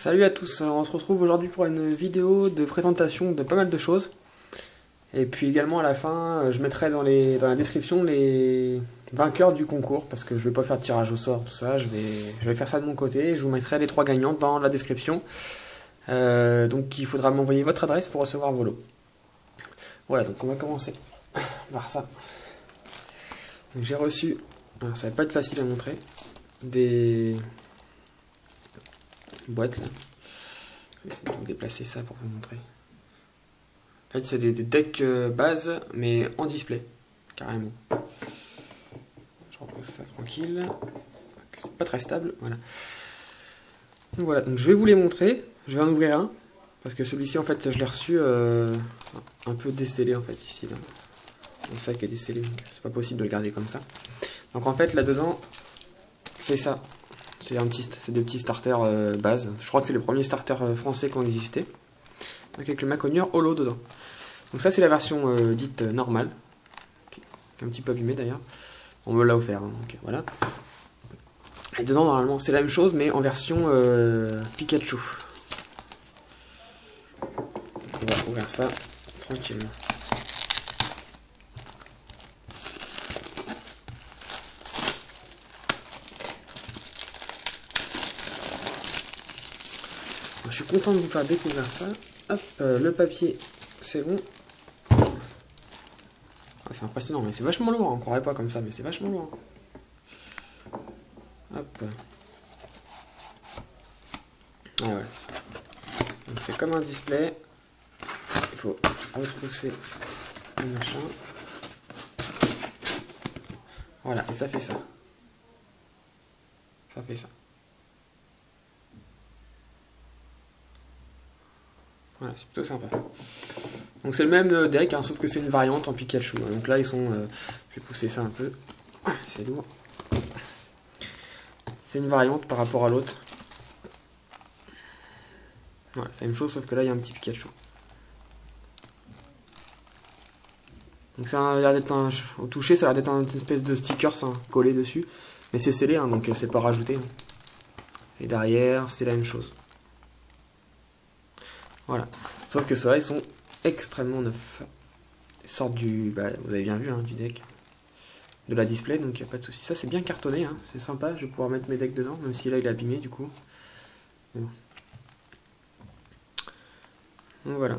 Salut à tous, on se retrouve aujourd'hui pour une vidéo de présentation de pas mal de choses. Et puis également à la fin, je mettrai dans la description les vainqueurs du concours, parce que je vais pas faire de tirage au sort, tout ça, je vais faire ça de mon côté, je vous mettrai les 3 gagnants dans la description. Donc il faudra m'envoyer votre adresse pour recevoir vos lots. Voilà, donc on va commencer par ça. J'ai reçu, alors ça va pas être facile à montrer, des boîtes là. Je vais essayer de vous déplacer ça pour vous montrer. En fait, c'est des decks base, mais en display, carrément. Je repose ça tranquille. C'est pas très stable, voilà. Donc voilà, donc je vais vous les montrer. Je vais en ouvrir un, parce que celui-ci, en fait, je l'ai reçu un peu décellé, en fait, ici. Là. Le sac est décellé, c'est pas possible de le garder comme ça. Donc en fait, là-dedans, c'est ça. C'est des petits starters base. Je crois que c'est les premiers starters français qui ont existé. Donc avec le Maconieur Holo dedans. Donc ça c'est la version dite normale. Qui est un petit peu abîmée d'ailleurs. On me l'a offert, hein, donc voilà. Et dedans normalement c'est la même chose mais en version Pikachu. On va ouvrir ça tranquillement. Je suis content de vous faire découvrir ça. Hop, le papier, c'est bon. Ah, c'est impressionnant, mais c'est vachement lourd. On ne croirait pas comme ça, mais c'est vachement lourd. Hop. Ah ouais. Donc c'est comme un display. Il faut retrousser le machin. Voilà, et ça fait ça. Ça fait ça. Voilà, c'est plutôt sympa. Donc c'est le même deck, hein, sauf que c'est une variante en Pikachu. Donc là ils sont... je vais pousser ça un peu. C'est lourd. C'est une variante par rapport à l'autre. Voilà, c'est la même chose, sauf que là il y a un petit Pikachu. Donc ça a l'air d'être au toucher, ça a l'air d'être une espèce de stickers hein, collé dessus. Mais c'est scellé, hein, donc c'est pas rajouté. Hein. Et derrière, c'est la même chose. Voilà. Sauf que ceux-là, ils sont extrêmement neufs. Ils sortent du... Bah, vous avez bien vu, hein, du deck. De la display, donc il n'y a pas de souci. Ça, c'est bien cartonné, hein, c'est sympa. Je vais pouvoir mettre mes decks dedans, même si là, il est abîmé, du coup. Bon. Donc voilà.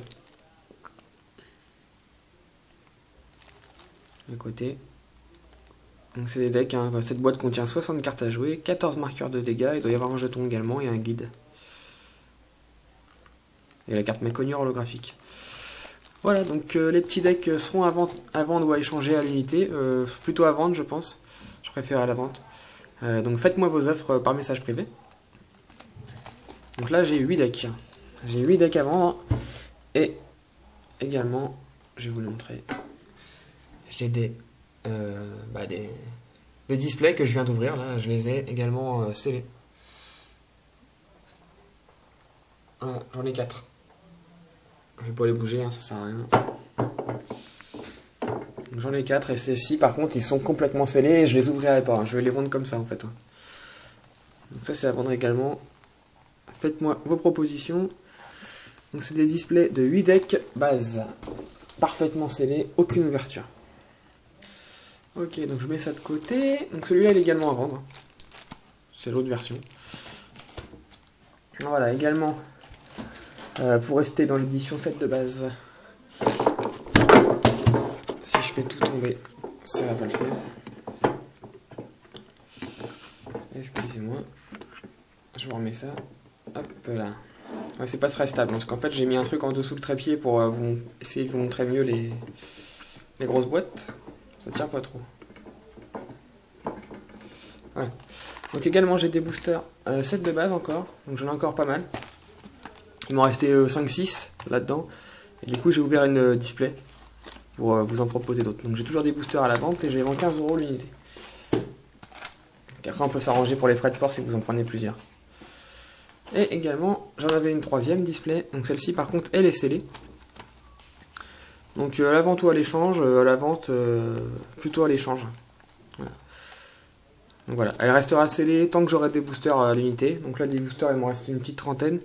Le côté. Donc c'est des decks, hein. Cette boîte contient 60 cartes à jouer, 14 marqueurs de dégâts, il doit y avoir un jeton également et un guide. Et la carte Maconieur holographique. Voilà, donc les petits decks seront à vendre ou à échanger à l'unité, plutôt à vendre je pense, je préfère à la vente. Donc faites-moi vos offres par message privé. Donc là j'ai 8 decks, j'ai 8 decks à vendre, et également, je vais vous le montrer, j'ai des displays que je viens d'ouvrir, là je les ai également scellés. Voilà, j'en ai 4. Je vais pas les bouger, hein, ça sert à rien. J'en ai 4 et ces-ci par contre ils sont complètement scellés et je les ouvrirai pas, hein. Je vais les vendre comme ça en fait. Hein. Donc ça c'est à vendre également. Faites-moi vos propositions. Donc c'est des displays de 8 decks base. Parfaitement scellés, aucune ouverture. Ok, donc je mets ça de côté. Donc celui-là il est également à vendre. C'est l'autre version. Voilà, également. Pour rester dans l'édition 7 de base. Si je fais tout tomber, ça va pas le faire. Excusez-moi. Je vous remets ça. Hop là. Ouais, c'est pas très stable, parce qu'en fait j'ai mis un truc en dessous le trépied pour essayer de vous montrer mieux les grosses boîtes. Ça tient pas trop. Voilà. Donc également j'ai des boosters 7 de base encore. Donc j'en ai encore pas mal. Il m'en restait 5-6 là-dedans. Et du coup j'ai ouvert une display pour vous en proposer d'autres. Donc j'ai toujours des boosters à la vente et je les vends 15 € l'unité. Après on peut s'arranger pour les frais de port si vous en prenez plusieurs. Et également j'en avais une 3e display. Donc celle-ci par contre elle est scellée. Donc à la vente ou à l'échange, à la vente plutôt à l'échange. Voilà. Donc voilà, elle restera scellée tant que j'aurai des boosters à l'unité. Donc là, des boosters, il m'en reste une petite trentaine.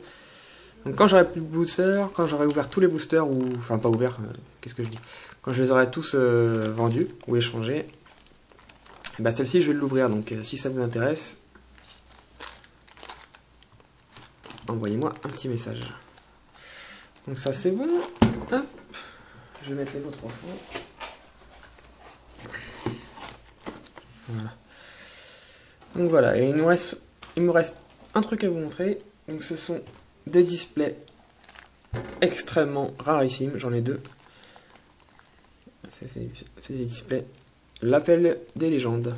Donc quand j'aurai plus de boosters, quand j'aurai ouvert tous les boosters, ou enfin pas ouvert, qu'est-ce que je dis, quand je les aurai tous vendus ou échangés, bah celle-ci je vais l'ouvrir. Donc si ça vous intéresse, envoyez-moi un petit message. Donc ça c'est bon. Hop. Je vais mettre les autres au fond. Voilà. Donc voilà, et il me reste un truc à vous montrer. Donc ce sont des displays extrêmement rarissimes, j'en ai deux. C'est des displays l'appel des légendes.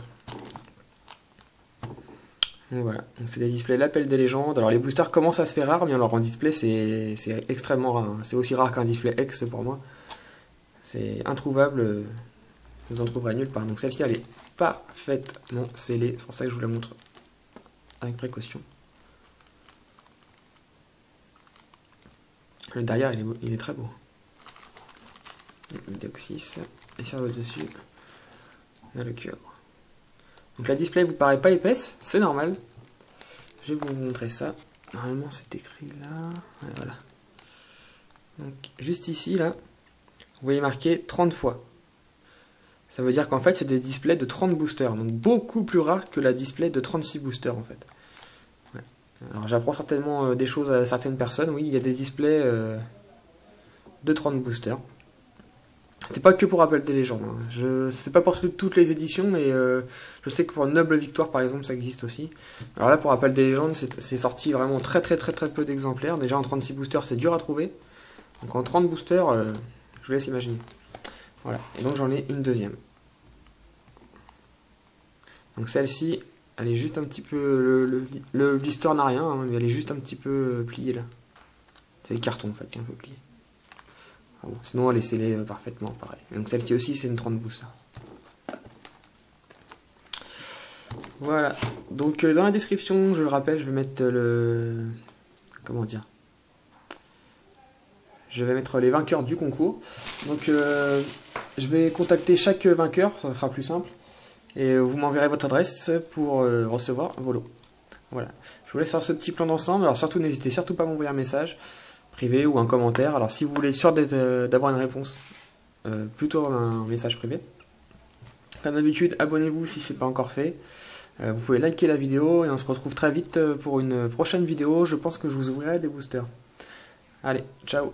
Donc voilà, donc c'est des displays l'appel des légendes. Alors les boosters commencent à se faire rares, mais alors en display c'est extrêmement rare. C'est aussi rare qu'un display X pour moi. C'est introuvable, vous en trouverez nulle part. Donc celle-ci elle est parfaitement scellée, c'est pour ça que je vous la montre avec précaution. Le derrière il est très beau. Le Deoxys, et sur le dessus, il y a le cuivre. Donc la display vous paraît pas épaisse, c'est normal. Je vais vous montrer ça. Normalement c'est écrit là. Ouais, voilà. Donc juste ici là, vous voyez marqué 30 fois. Ça veut dire qu'en fait c'est des displays de 30 boosters. Donc beaucoup plus rare que la display de 36 boosters en fait. Ouais. Alors j'apprends certainement des choses à certaines personnes. Oui, il y a des displays de 30 boosters. C'est pas que pour Appel des légendes. Hein. Je sais pas pour toutes les éditions, mais je sais que pour Noble Victoire par exemple ça existe aussi. Alors là pour Appel des légendes c'est sorti vraiment très peu d'exemplaires. Déjà en 36 boosters c'est dur à trouver. Donc en 30 boosters, je vous laisse imaginer. Voilà. Et donc j'en ai une deuxième. Donc celle-ci, elle est juste un petit peu... Le blister n'a rien, hein, mais elle est juste un petit peu pliée là. C'est le carton en fait qui est un peu plié. Ah bon, sinon elle est scellée parfaitement pareil. Donc celle-ci aussi c'est une 30 booster. Voilà. Donc dans la description, je le rappelle, je vais mettre le... Comment dire? Je vais mettre les vainqueurs du concours. Donc je vais contacter chaque vainqueur, ça sera plus simple. Et vous m'enverrez votre adresse pour recevoir vos lots. Voilà. Je vous laisse faire ce petit plan d'ensemble. Alors surtout, n'hésitez surtout pas à m'envoyer un message privé ou un commentaire. Alors si vous voulez être sûr d'avoir une réponse, plutôt un message privé. Comme d'habitude, abonnez-vous si ce n'est pas encore fait. Vous pouvez liker la vidéo et on se retrouve très vite pour une prochaine vidéo. Je pense que je vous ouvrirai des boosters. Allez, ciao!